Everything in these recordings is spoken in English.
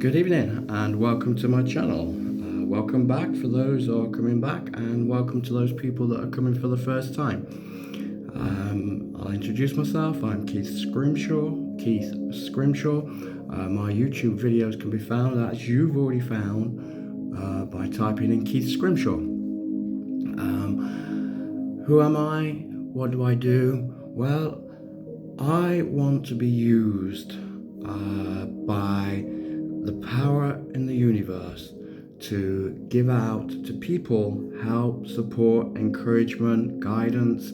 Good evening and welcome to my channel. Welcome back for those who are coming back, and welcome to those people that are coming for the first time. I'll introduce myself. I'm Keith Scrimshaw. My YouTube videos can be found, as you've already found, by typing in Keith Scrimshaw. Who am I? What do I do? Well, I want to be used by the power in the universe to give out to people help, support, encouragement, guidance,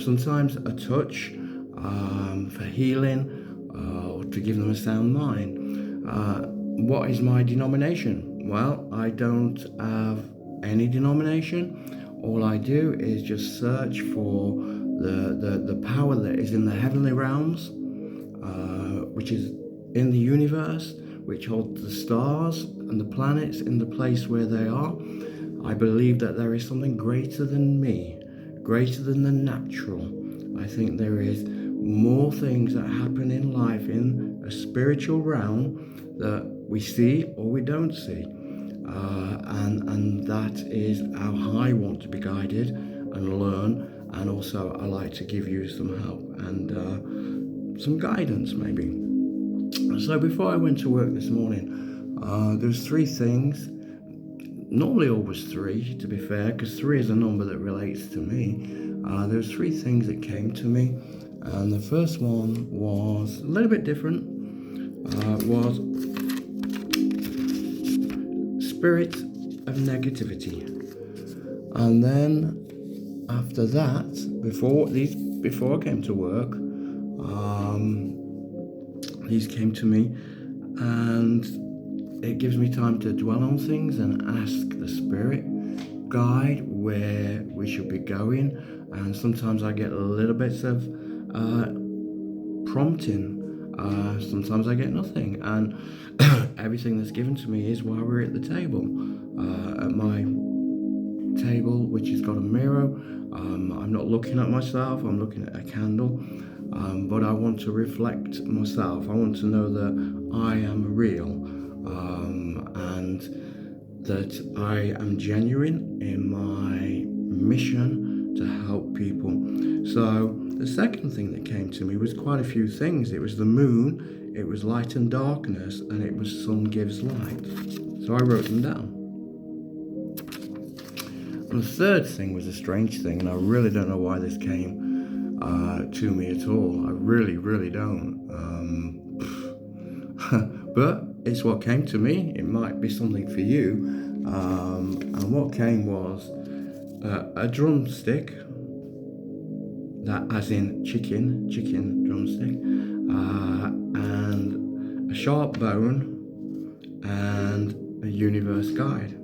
sometimes a touch for healing, or to give them a sound mind. What is my denomination? Well, I don't have any denomination. All I do is just search for the power that is in the heavenly realms, which is in the universe, which holds the stars and the planets in the place where they are. I believe that there is something greater than me, greater than the natural. I think there is more things that happen in life in a spiritual realm that we see or we don't see. And that is how I want to be guided and learn. And also I like to give you some help and some guidance maybe. So before I went to work this morning, there's three things. Normally always three, to be fair, because three is a number that relates to me. There's three things that came to me, and the first one was a little bit different. Was spirit of negativity, and then after that, before I came to work, these came to me, and it gives me time to dwell on things and ask the spirit guide where we should be going. And sometimes I get little bits of prompting, sometimes I get nothing, and everything that's given to me is while we're at the table. At my table, which has got a mirror, I'm not looking at myself, I'm looking at a candle. But I want to reflect myself. I want to know that I am real, and that I am genuine in my mission to help people. So the second thing that came to me was quite a few things. It was the moon, it was light and darkness, and it was sun gives light. So I wrote them down. And the third thing was a strange thing, and I really don't know why this came to me at all. I really don't. But it's what came to me. It might be something for you. And what came was a drumstick, that as in chicken drumstick, and a sharp bone, and a universe guide.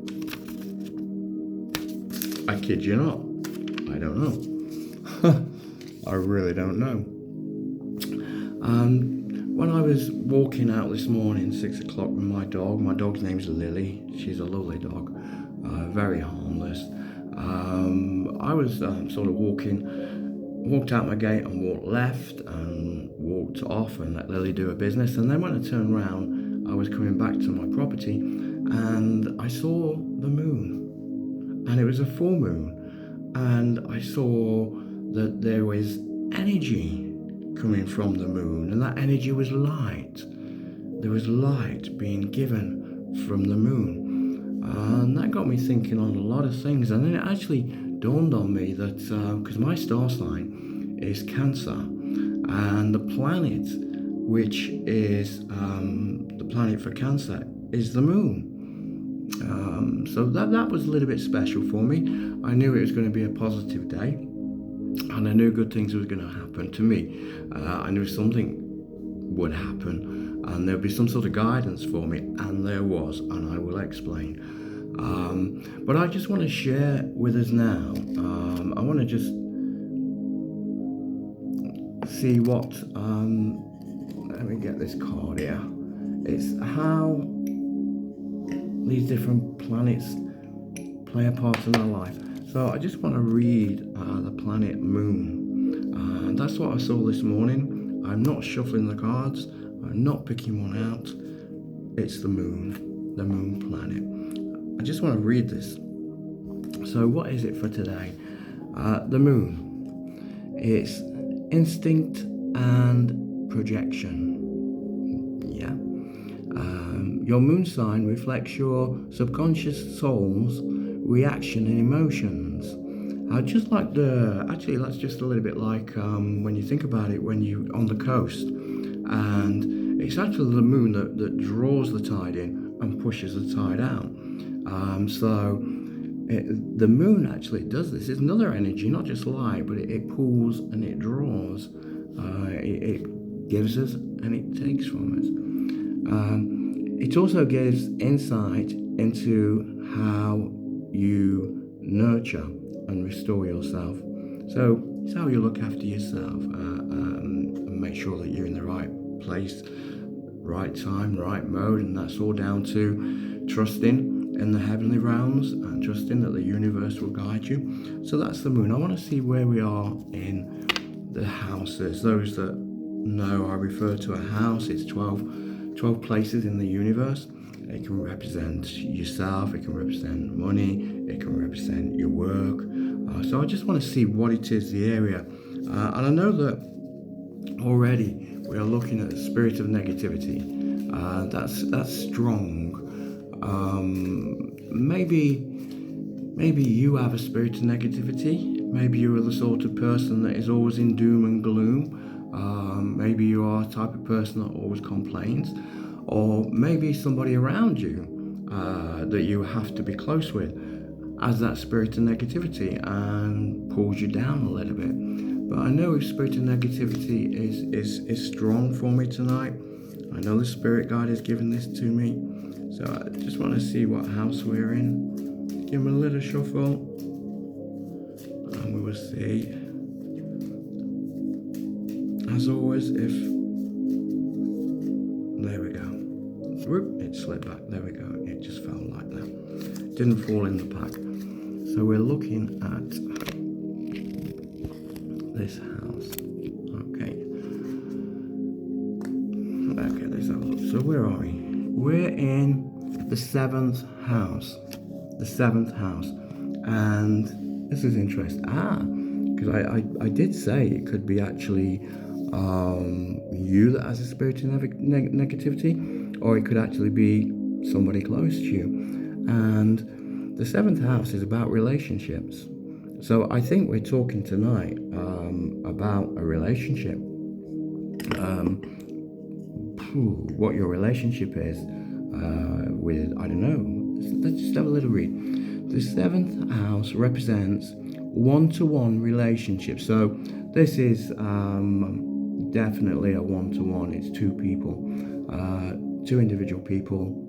I kid you not. I don't know. I really don't know. When I was walking out this morning, 6 o'clock, with my dog's name's Lily. She's a lovely dog, very harmless. I was sort of walked out my gate and walked left and walked off and let Lily do her business. And then when I turned around, I was coming back to my property and I saw the moon, and it was a full moon, and I saw that there was energy coming from the moon, and that energy was light. There was light being given from the moon, and that got me thinking on a lot of things. And then it actually dawned on me that because my star sign is Cancer, and the planet which is the planet for Cancer is the moon. So that was a little bit special for me. I knew it was going to be a positive day, and I knew good things were going to happen to me. I knew something would happen, and there'd be some sort of guidance for me, and there was, and I will explain. But I just want to share with us now. I want to just see what. Let me get this card here. It's how these different planets play a part in our life. So I just want to read the planet Moon. That's what I saw this morning. I'm not shuffling the cards. I'm not picking one out. it's the moon planet. I just want to read this. So what is it for today? The moon. It's instinct and projection. Yeah. Your moon sign reflects your subconscious soul's reaction and emotions. Just like actually that's just a little bit like when you think about it, when you on the coast, and it's actually the moon that draws the tide in and pushes the tide out. The moon actually does this. It's another energy, not just light, but it pulls and it draws. It gives us and it takes from us. It also gives insight into how you nurture and restore yourself. So it's how you look after yourself and make sure that you're in the right place, right time, right mode, and that's all down to trusting in the heavenly realms and trusting that the universe will guide you. So that's the moon. I want to see where we are in the houses. Those that know, I refer to a house. It's 12 places in the universe. It can represent yourself, it can represent money, it can represent your work. So I just want to see what it is, the area. And I know that already we are looking at the spirit of negativity. That's strong. Maybe you have a spirit of negativity. Maybe you are the sort of person that is always in doom and gloom. Maybe you are the type of person that always complains. Or maybe somebody around you that you have to be close with has that spirit of negativity and pulls you down a little bit. But I know spirit of negativity is strong for me tonight. I know the spirit guide has given this to me. So I just want to see what house we're in. Give them a little shuffle. And we will see. As always, there we go. Whoop, it slid back. There we go. It just fell like that. Didn't fall in the pack. So we're looking at this house. Okay, let's have a look. So where are we? We're in the 7th house. The 7th house. And this is interesting. Because I did say it could be actually you that has a spirit of negativity, or it could actually be somebody close to you. And the 7th house is about relationships. So I think we're talking tonight about a relationship. What your relationship is with, I don't know. Let's just have a little read. The 7th house represents one-to-one relationship. So this is definitely a one-to-one. It's two people, two individual people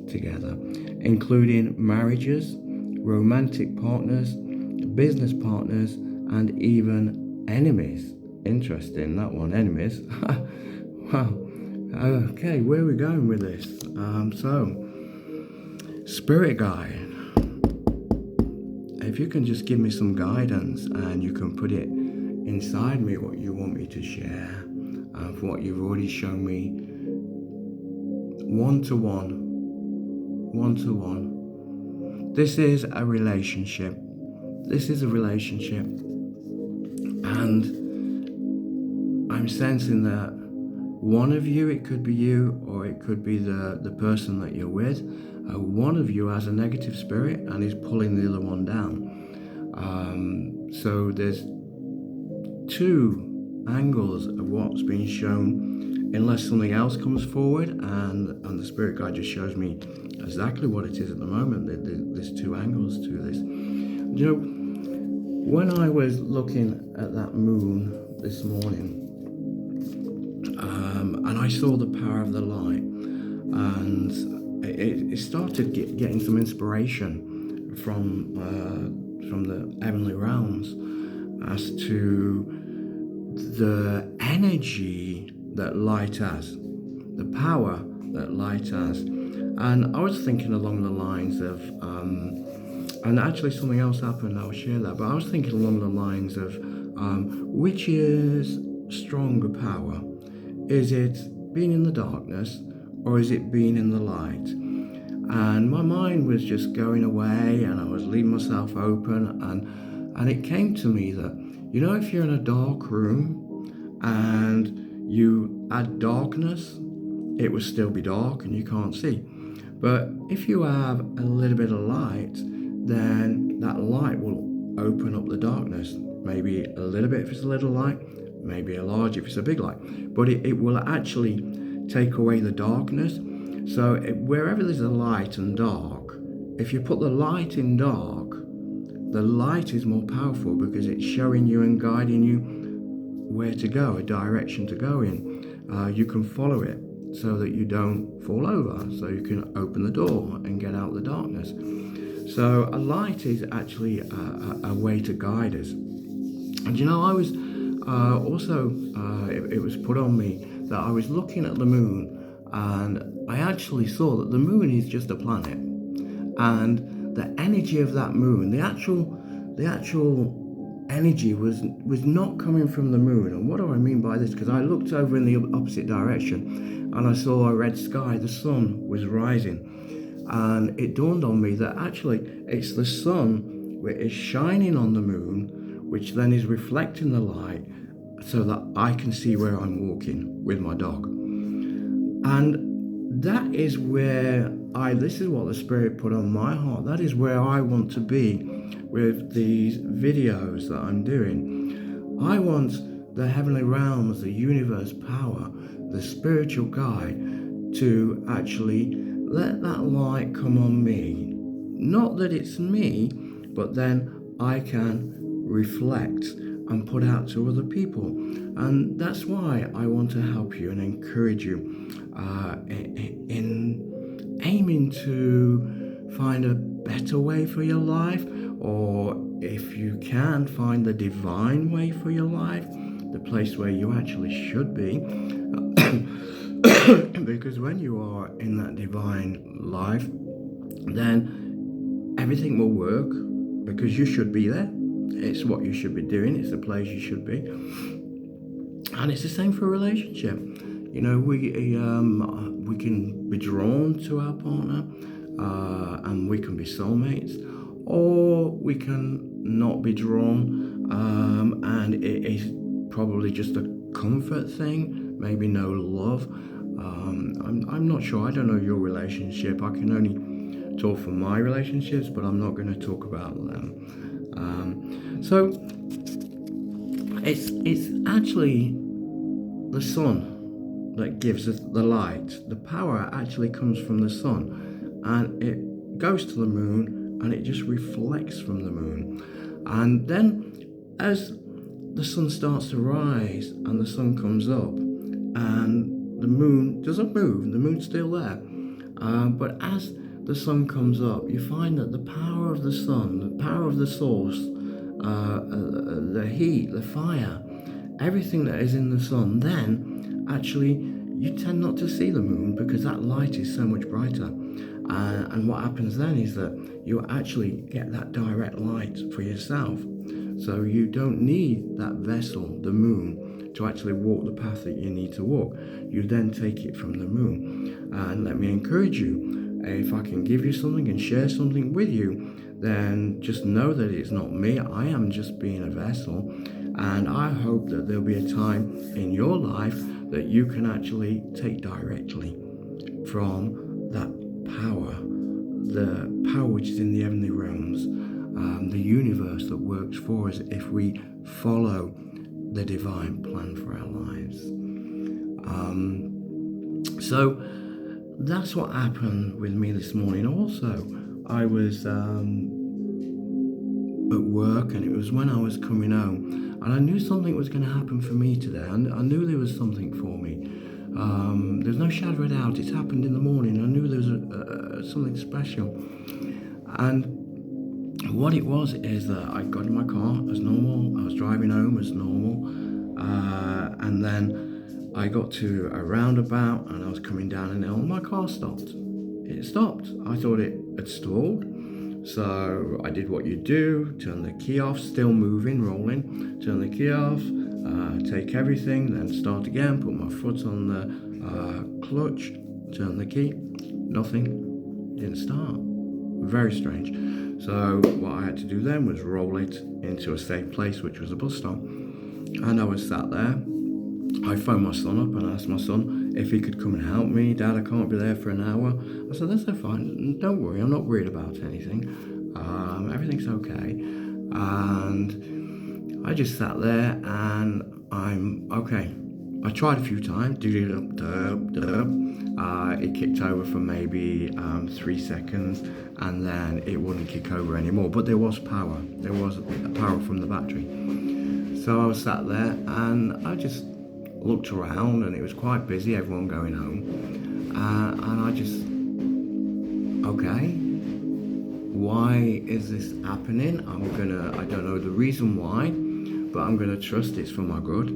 together, including marriages, romantic partners, business partners, and even enemies. Interesting, that one, enemies. Wow. Okay, where are we going with this? So, spirit guide. If you can just give me some guidance and you can put it inside me what you want me to share, for what you've already shown me. One-to-one. This is a relationship. And I'm sensing that one of you, it could be you, or it could be the person that you're with. One of you has a negative spirit and is pulling the other one down. So there's two angles of what's being shown, unless something else comes forward, and the spirit guide just shows me exactly what it is at the moment. There's two angles to this. You know, when I was looking at that moon this morning, and I saw the power of the light, and it started getting some inspiration from the heavenly realms as to the energy that light has, the power that light has. And I was thinking along the lines of, and actually something else happened, I'll share that, but I was thinking along the lines of, which is stronger power? Is it being in the darkness, or is it being in the light? And my mind was just going away, and I was leaving myself open, and it came to me that, if you're in a dark room and you add darkness, it will still be dark and you can't see. But if you have a little bit of light, then that light will open up the darkness. Maybe a little bit if it's a little light, maybe a large if it's a big light. But it will actually take away the darkness. So wherever there's a light and dark, if you put the light in dark, the light is more powerful because it's showing you and guiding you where to go, a direction to go in. You can follow it so that you don't fall over, so you can open the door and get out the darkness. So a light is actually a way to guide us. And I was also, it was put on me that I was looking at the moon, and I actually saw that the moon is just a planet, and the energy of that moon, the actual energy was not coming from the moon. And what do I mean by this? Because I looked over in the opposite direction and I saw a red sky. The sun was rising, and it dawned on me that actually it's the sun which is shining on the moon, which then is reflecting the light so that I can see where I'm walking with my dog. And that is where this is what the Spirit put on my heart. That is where I want to be with these videos that I'm doing. I want the heavenly realms, the universe power, the spiritual guide to actually let that light come on me. Not that it's me, but then I can reflect and put out to other people. And that's why I want to help you and encourage you in aiming to find a better way for your life, or if you can, find the divine way for your life, the place where you actually should be. Because when you are in that divine life, then everything will work because you should be there. It's what you should be doing. It's the place you should be. And it's the same for a relationship. We can be drawn to our partner, and we can be soulmates, or we can not be drawn, and it is probably just a comfort thing, maybe no love. I'm not sure. I don't know your relationship. I can only talk for my relationships, but I'm not going to talk about them. So it's actually the sun that gives us the light. The power actually comes from the sun, and it goes to the moon, and it just reflects from the moon. And then as the sun starts to rise and the sun comes up, and the moon doesn't move, the moon's still there, but as the sun comes up, you find that the power of the sun, the power of the source, the heat, the fire, everything that is in the sun, then actually you tend not to see the moon because that light is so much brighter. And what happens then is that you actually get that direct light for yourself. So you don't need that vessel, the moon, to actually walk the path that you need to walk. You then take it from the moon. And let me encourage you, if I can give you something and share something with you, then just know that it's not me. I am just being a vessel. And I hope that there'll be a time in your life that you can actually take directly from that power, the power which is in the heavenly realms, the universe that works for us if we follow the divine plan for our lives. So that's what happened with me this morning. Also, I was at work, and it was when I was coming home, and I knew something was going to happen for me today. I knew there was something for me. There's no shadow of a doubt. It's happened in the morning. I knew there was something special. And what it was is that I got in my car as normal. I was driving home as normal. And then I got to a roundabout, and I was coming down a hill, and my car stopped. It stopped. I thought it had stalled. So I did what you do, turn the key off, still moving, rolling, turn the key off, take everything, then start again, put my foot on the clutch, turned the key, nothing, it didn't start. Very strange. So what I had to do then was roll it into a safe place, which was a bus stop. And I was sat there. I phoned my son up and asked my son if he could come and help me. Dad, I can't be there for an hour. I said, that's fine. Don't worry, I'm not worried about anything. Everything's okay. And I just sat there and I'm okay. I tried a few times. It kicked over for maybe 3 seconds, and then it wouldn't kick over anymore. But there was power. There was power from the battery. So I was sat there and I just looked around, and it was quite busy, everyone going home. And I just, okay, why is this happening? I don't know the reason why, but I'm gonna trust it's for my good.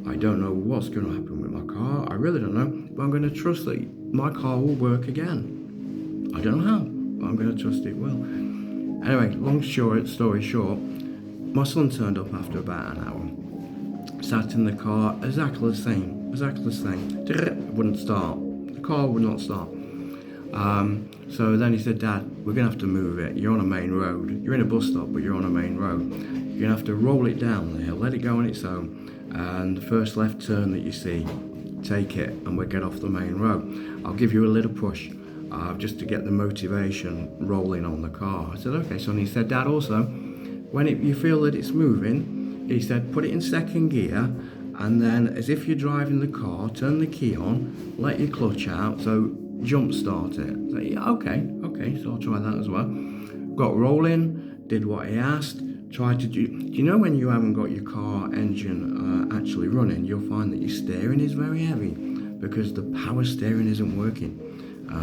I don't know what's going to happen with my car. I really don't know, but I'm going to trust that my car will work again. I don't know how, but I'm going to trust it will. Anyway, story short, my son turned up after about an hour. Sat in the car, exactly the same. It wouldn't start. The car would not start. So then he said, Dad, we're going to have to move it. You're on a main road. You're in a bus stop, but you're on a main road. You're going to have to roll it down the hill, let it go on its own. And the first left turn that you see, take it and we'll get off the main road. I'll give you a little push just to get the motivation rolling on the car. I said, okay, son. He said, Dad, also, when you feel that it's moving, he said, put it in second gear, and then as if you're driving the car, turn the key on, let your clutch out, so jump start it. So, yeah, okay, so I'll try that as well. Got rolling, did what he asked. Try to do you know when you haven't got your car engine actually running, you'll find that your steering is very heavy because the power steering isn't working.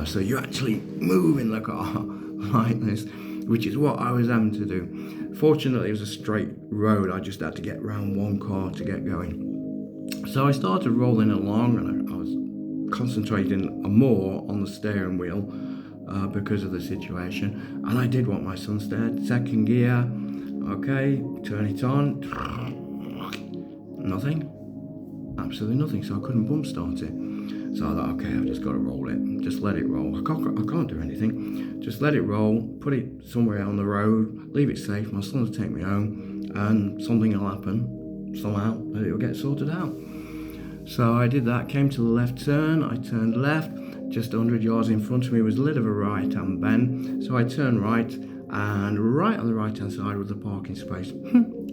So you're actually moving the car like this, which is what I was having to do. Fortunately, it was a straight road. I just had to get round one car to get going. So I started rolling along, and I was concentrating more on the steering wheel because of the situation. And I did what my son said, second gear. Okay, turn it on. Nothing. Absolutely nothing. So I couldn't bump start it. So I thought, okay, I've just got to roll it. Just let it roll. I can't do anything. Just let it roll. Put it somewhere on the road. Leave it safe. My son will take me home, and something will happen somehow, and it will get sorted out. So I did that. Came to the left turn. I turned left. Just 100 yards in front of me was a little of a right-hand bend. So I turned right. And right on the right hand side was the parking space,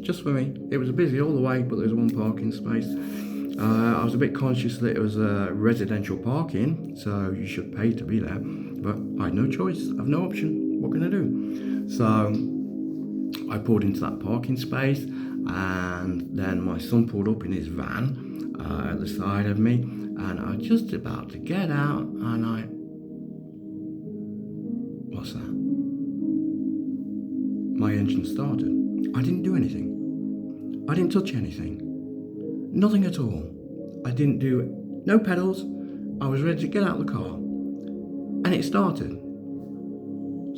just for me. It was busy all the way, but there was one parking space. I was a bit conscious that it was residential parking, so you should pay to be there, but I had no choice. I have no option. What can I do? So I pulled into that parking space, and then my son pulled up in his van at the side of me, and I was just about to get out, and what's that? My engine started. I didn't do anything. I didn't touch anything. Nothing at all. I didn't do no pedals. I was ready to get out of the car. And it started.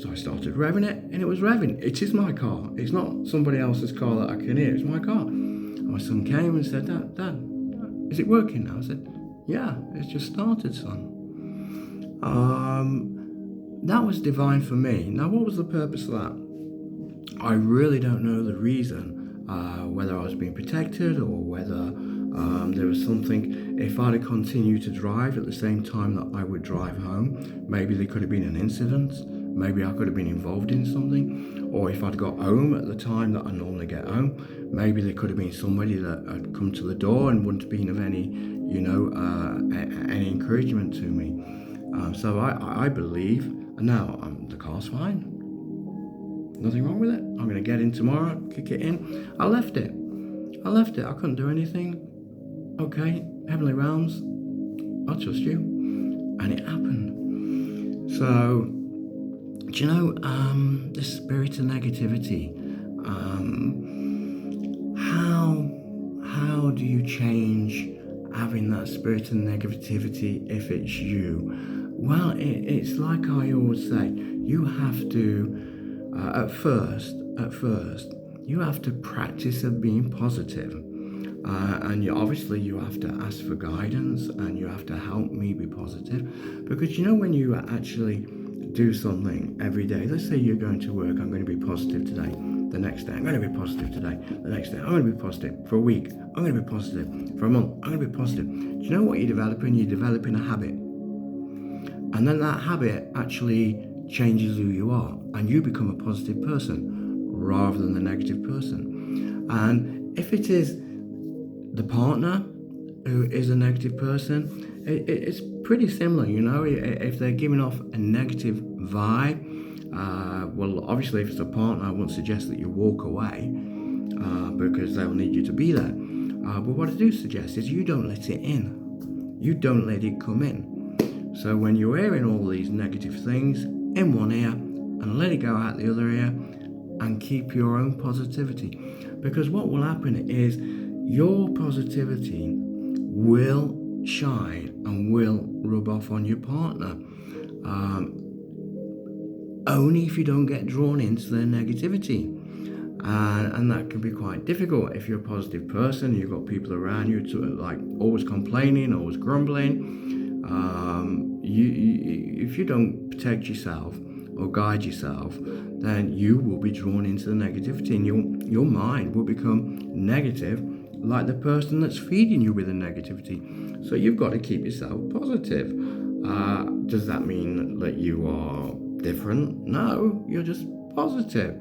So I started revving it, and it was revving. It is my car. It's not somebody else's car that I can hear. It's my car. And my son came and said, Dad, is it working now? I said, yeah, it's just started, son. That was divine for me. Now, what was the purpose of that? I really don't know the reason, whether I was being protected or whether there was something. If I'd have continued to drive at the same time that I would drive home, maybe there could have been an incident, maybe I could have been involved in something, or if I'd got home at the time that I normally get home, maybe there could have been somebody that had come to the door and wouldn't have been of any, any encouragement to me. So I believe, and now the car's fine. Nothing wrong with it. I'm going to get in tomorrow, kick it in. I left it. I couldn't do anything. Okay, Heavenly Realms, I trust you. And it happened. So, do you know, the spirit of negativity, how do you change having that spirit of negativity if it's you? Well, it's like I always say, you have to, at first, you have to practice of being positive. And obviously you have to ask for guidance, and you have to help me be positive. Because when you actually do something every day, let's say you're going to work, I'm going to be positive today. The next day, I'm going to be positive today. The next day, I'm going to be positive. For a week, I'm going to be positive. For a month, I'm going to be positive. Do you know what you're developing? You're developing a habit. And then that habit actually changes who you are, and you become a positive person rather than the negative person. And if it is the partner who is a negative person, it's pretty similar. If they're giving off a negative vibe, well, obviously if it's a partner, I wouldn't suggest that you walk away because they'll need you to be there. But what I do suggest is you don't let it in. You don't let it come in. So when you're hearing all these negative things in one ear, and let it go out the other ear, and keep your own positivity. Because what will happen is your positivity will shine and will rub off on your partner. Only if you don't get drawn into their negativity. And that can be quite difficult if you're a positive person. You've got people around you like always complaining, always grumbling. If you don't protect yourself or guide yourself, then you will be drawn into the negativity, and your mind will become negative, like the person that's feeding you with the negativity. So you've got to keep yourself positive. Does that mean that you are different? No, you're just positive.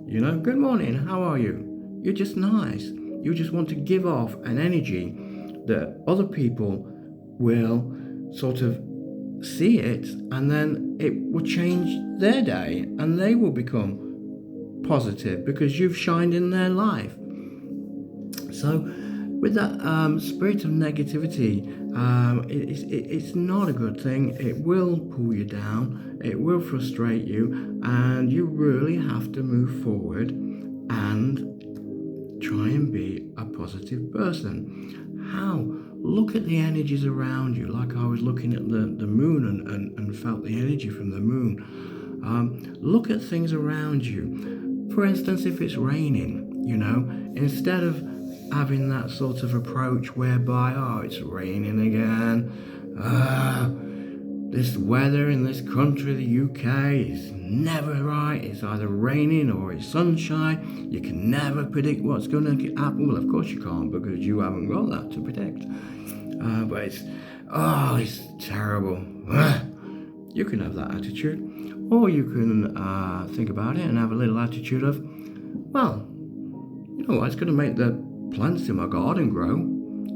Good morning, how are you? You're just nice. You just want to give off an energy that other people will sort of see it, and then it will change their day, and they will become positive because you've shined in their life. So with that spirit of negativity, it's not a good thing. It will pull you down, it will frustrate you, and you really have to move forward and try and be a positive person. How? Look at the energies around you, like I was looking at the moon and felt the energy from the moon. Look at things around you. For instance, if it's raining, instead of having that sort of approach whereby, it's raining again, this weather in this country, the UK, is never right. It's either raining or it's sunshine. You can never predict what's going to happen. Well, of course you can't, because you haven't got that to predict. But it's terrible. You can have that attitude, or you can think about it and have a little attitude of, well, it's going to make the plants in my garden grow,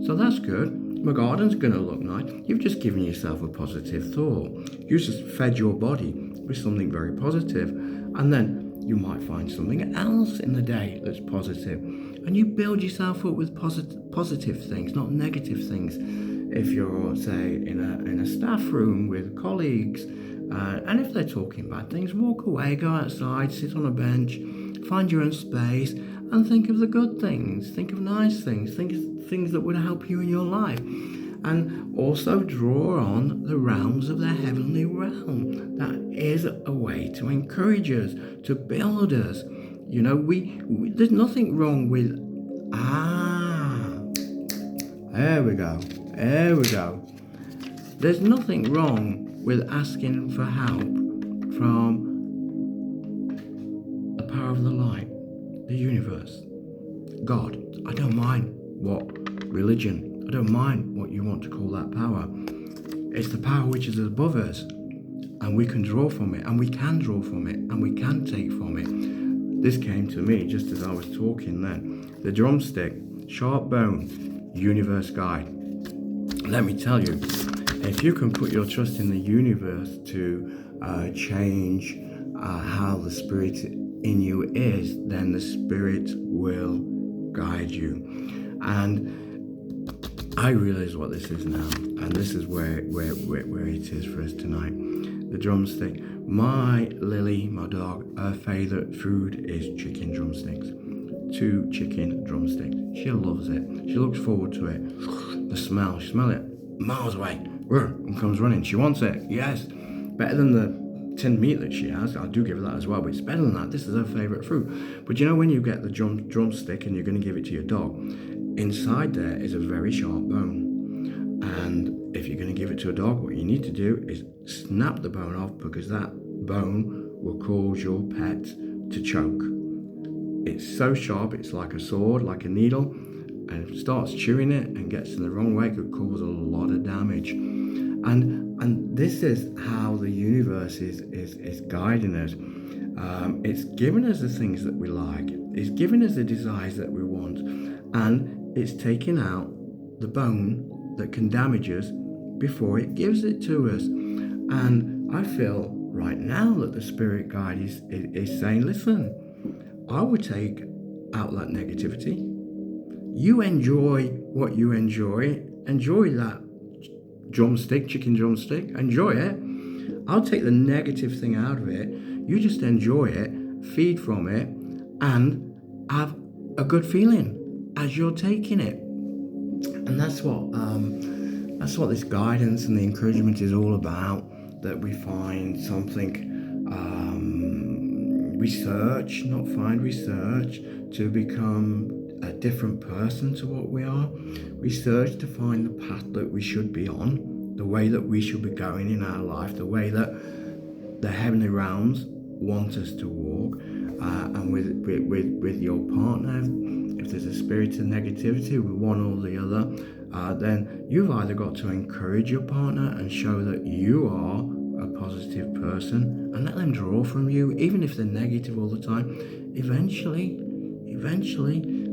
so that's good. My garden's going to look nice. You've just given yourself a positive thought. You just fed your body with something very positive, and then you might find something else in the day that's positive, and you build yourself up with positive things, not negative things. If you're, say, in a staff room with colleagues, and if they're talking bad things, walk away, go outside, sit on a bench, find your own space, and think of the good things. Think of nice things. Think of things that would help you in your life. And also draw on the realms of the heavenly realm. That is a way to encourage us, to build us. There's nothing wrong with, there we go. There's nothing wrong with asking for help from the power of the light, the universe, God. I don't mind what religion, I don't mind what you want to call that power. It's the power which is above us, and we can draw from it, and we can draw from it, and we can take from it. This came to me just as I was talking then. The drumstick, sharp bone, universe guide. Let me tell you, if you can put your trust in the universe to change how the spirit in you is, then the spirit will guide you. And I realize what this is now, and this is where it is for us tonight. The drumstick. My Lily, my dog, her favourite food is chicken drumsticks. 2 chicken drumsticks. She loves it. She looks forward to it. The smell, she smells it miles away. And comes running. She wants it. Yes. Better than the tinned meat that she has. I do give her that as well, but it's better than that. This is her favourite food. But when you get the drumstick and you're going to give it to your dog, inside there is a very sharp bone. And if you're going to give it to a dog, what you need to do is snap the bone off, because that bone will cause your pet to choke. It's so sharp, it's like a sword, like a needle, and if it starts chewing it and gets in the wrong way, it could cause a lot of damage. And this is how the universe is guiding us. It's giving us the things that we like. It's giving us the desires that we want. And it's taking out the bone that can damage us before it gives it to us. And I feel right now that the spirit guide is saying, listen, I would take out that negativity. You enjoy what you enjoy. Enjoy that chicken drumstick. Enjoy it. I'll take the negative thing out of it. You just enjoy it, feed from it, and have a good feeling as you're taking it. And that's what this guidance and the encouragement is all about. That we find something, research to become a different person to what we are. Research to find the path that we should be on, the way that we should be going in our life, the way that the heavenly realms want us to walk. And with your partner, if there's a spirit of negativity with one or the other, then you've either got to encourage your partner and show that you are a positive person and let them draw from you, even if they're negative all the time. Eventually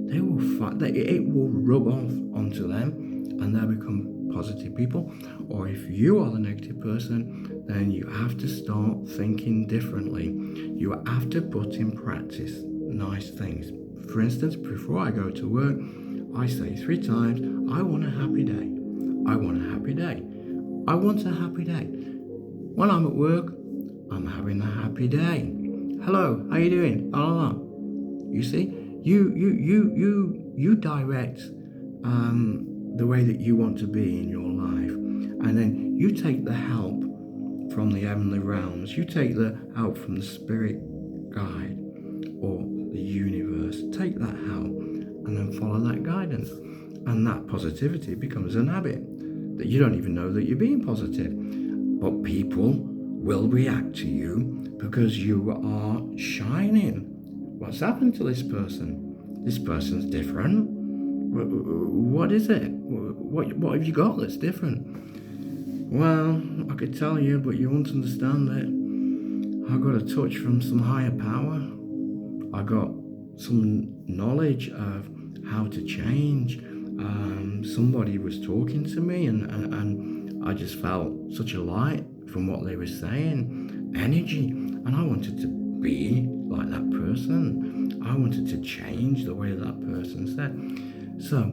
they will it will rub off onto them and they'll become positive people. Or if you are the negative person, then you have to start thinking differently. You have to put in practice nice things. For instance, before I go to work, I say 3 times, I want a happy day. I want a happy day. I want a happy day. When I'm at work, I'm having a happy day. Hello, how you doing? You see, you direct the way that you want to be in your life, and then you take the help from the heavenly realms. You take the help from the spirit guide or the universe. Take that help and then follow that guidance, and that positivity becomes an habit that you don't even know that you're being positive. But people will react to you because you are shining. What's happened to this person? This person's different. What is it? What have you got that's different? Well, I could tell you, but you won't understand it. I got a touch from some higher power. I got some knowledge of how to change. Somebody was talking to me and I just felt such a light from what they were saying, energy, and I wanted to be like that person. I wanted to change the way that person said. So,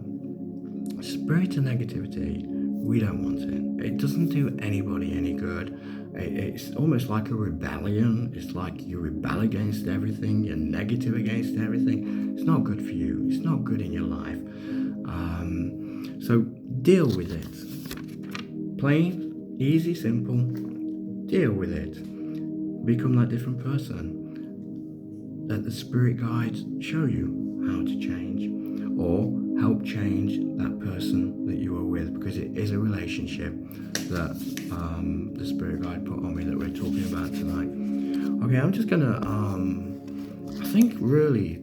spirit of negativity, we don't want it. It doesn't do anybody any good. It's almost like a rebellion. It's like you rebel against everything. You're negative against everything. It's not good for you. It's not good in your life. So deal with it. Plain, easy, simple. Deal with it. Become that different person. Let the spirit guides show you how to change, or help change that person that you are with, because it is a relationship that the spirit guide put on me that we're talking about tonight. Okay, I'm just gonna I think really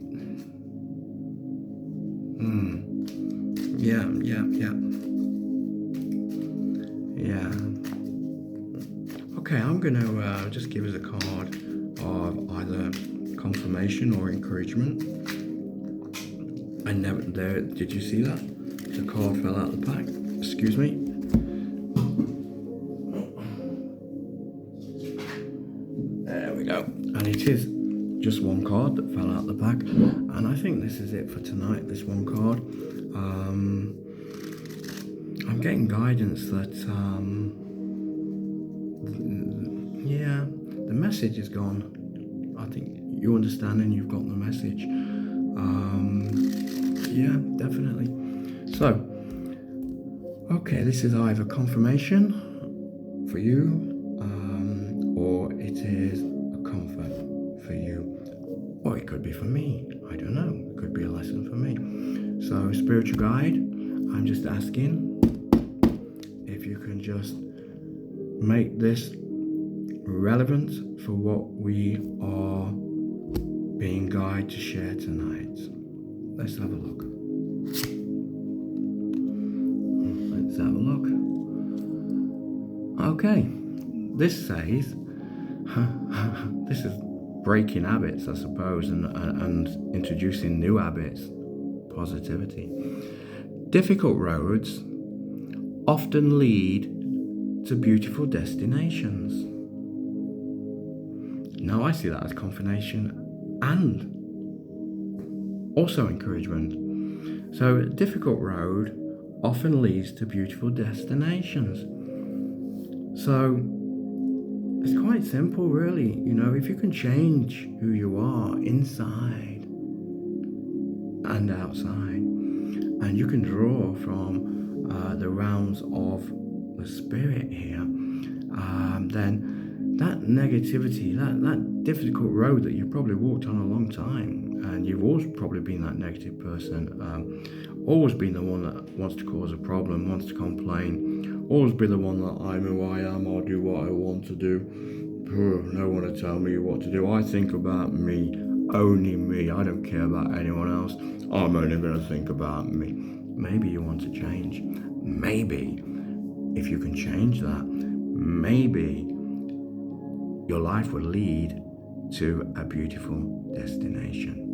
okay, I'm gonna just give us a card of either confirmation or encouragement. I never there. Did you see that? The card fell out of the pack. Excuse me. There we go. And it is just one card that fell out of the pack. And I think this is it for tonight. This one card. I'm getting guidance that the message is gone. I think you understand and you've got the message. Yeah, definitely. So, okay, this is either confirmation for you, or it is a comfort for you. it could be for me. I don't know. It could be a lesson for me. So, spiritual guide, I'm just asking if you can just make this relevant for what we are being guided to share tonight. Let's have a look. Let's have a look. Okay, this says, this is breaking habits, I suppose, and introducing new habits, positivity. Difficult roads often lead to beautiful destinations. Now I see that as confirmation and also encouragement. So, a difficult road often leads to beautiful destinations. So, it's quite simple, really. You know, if you can change who you are inside and outside, and you can draw from the realms of the spirit here, then that negativity, that difficult road that you've probably walked on a long time, and you've always probably been that negative person, always been the one that wants to cause a problem, wants to complain, always be the one that I'm who I am, I'll do what I want to do, no one to tell me what to do, I think about me, only me, I don't care about anyone else, I'm only going to think about me. Maybe you want to change. Maybe if you can change that, maybe your life will lead to a beautiful destination.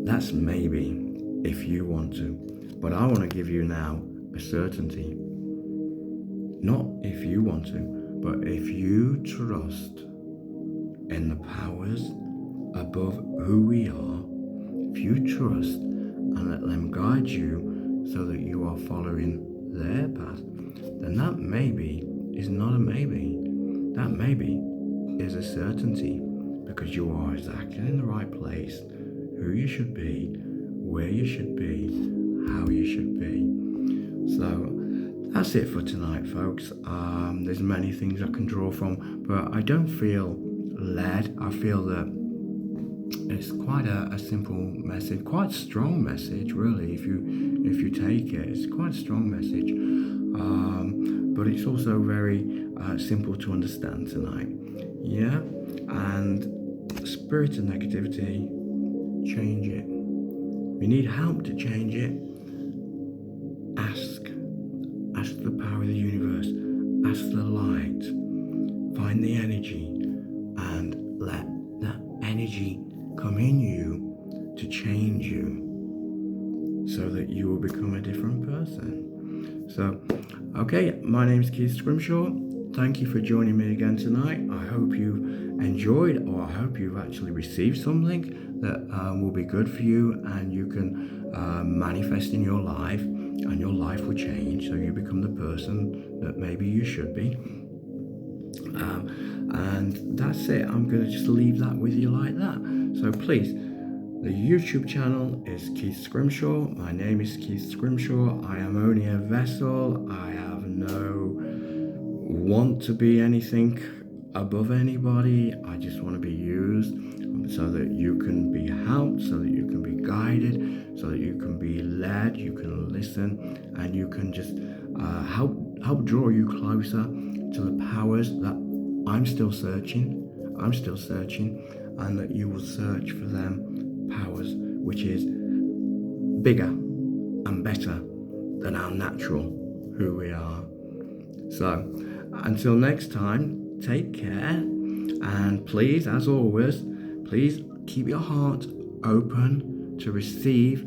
That's maybe if you want to. But I want to give you now a certainty. Not if you want to, but if you trust in the powers above who we are, if you trust and let them guide you so that you are following their path, then that maybe is not a maybe. That maybe is a certainty, because you are exactly in the right place, who you should be, where you should be, how you should be. So that's it for tonight, folks. There's many things I can draw from, but I don't feel led. I feel that it's quite a simple message, quite a strong message, really. If you take it, it's quite a strong message, but it's also very simple to understand tonight. Yeah, and spirit of negativity, change it. If you need help to change it, ask the power of the universe, ask the light, find the energy, and let that energy come in you to change you so that you will become a different person. So, okay, my name is Keith Scrimshaw. Thank you for joining me again tonight. I hope you enjoyed, or I hope you've actually received something that will be good for you, and you can manifest in your life, and your life will change so you become the person that maybe you should be. And that's it. I'm going to just leave that with you like that. So please, the YouTube channel is Keith Scrimshaw. My name is Keith Scrimshaw. I am only a vessel. I have no want to be anything above anybody. I just want to be used so that you can be helped, so that you can be guided, so that you can be led, you can listen, and you can just help draw you closer to the powers that I'm still searching, and that you will search for them powers which is bigger and better than our natural who we are. So until next time, take care, and please, as always, please keep your heart open to receive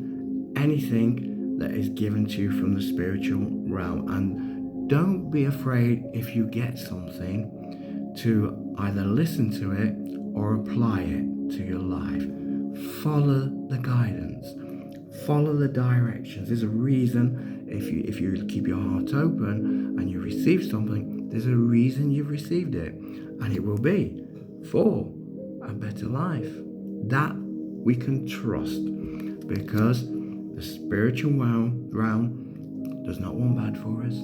anything that is given to you from the spiritual realm, and don't be afraid if you get something to either listen to it or apply it to your life. Follow the guidance, follow the directions. There's a reason. If you keep your heart open and you receive something, there's a reason you've received it, and it will be for a better life. That we can trust, because the spiritual realm does not want bad for us.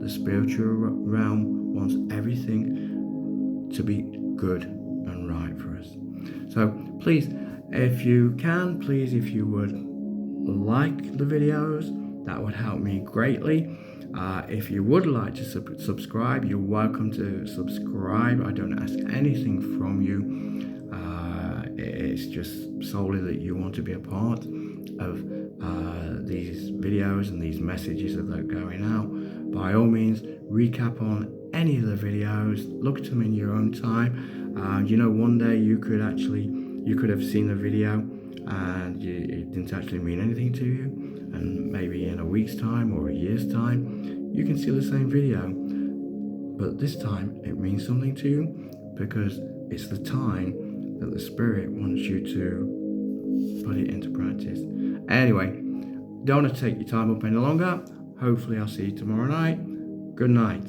The spiritual realm wants everything to be good and right for us. So please, if you would like the videos, that would help me greatly. If you would like to subscribe, you're welcome to subscribe. I don't ask anything from you. It's just solely that you want to be a part of these videos and these messages that are going out. By all means, recap on any of the videos, look at them in your own time. One day you could have seen the video and it didn't actually mean anything to you, and maybe in a week's time or a year's time you can see the same video, but this time it means something to you because it's the time that the Spirit wants you to put it into practice. Anyway, don't want to take your time up any longer. Hopefully I'll see you tomorrow night. Good night.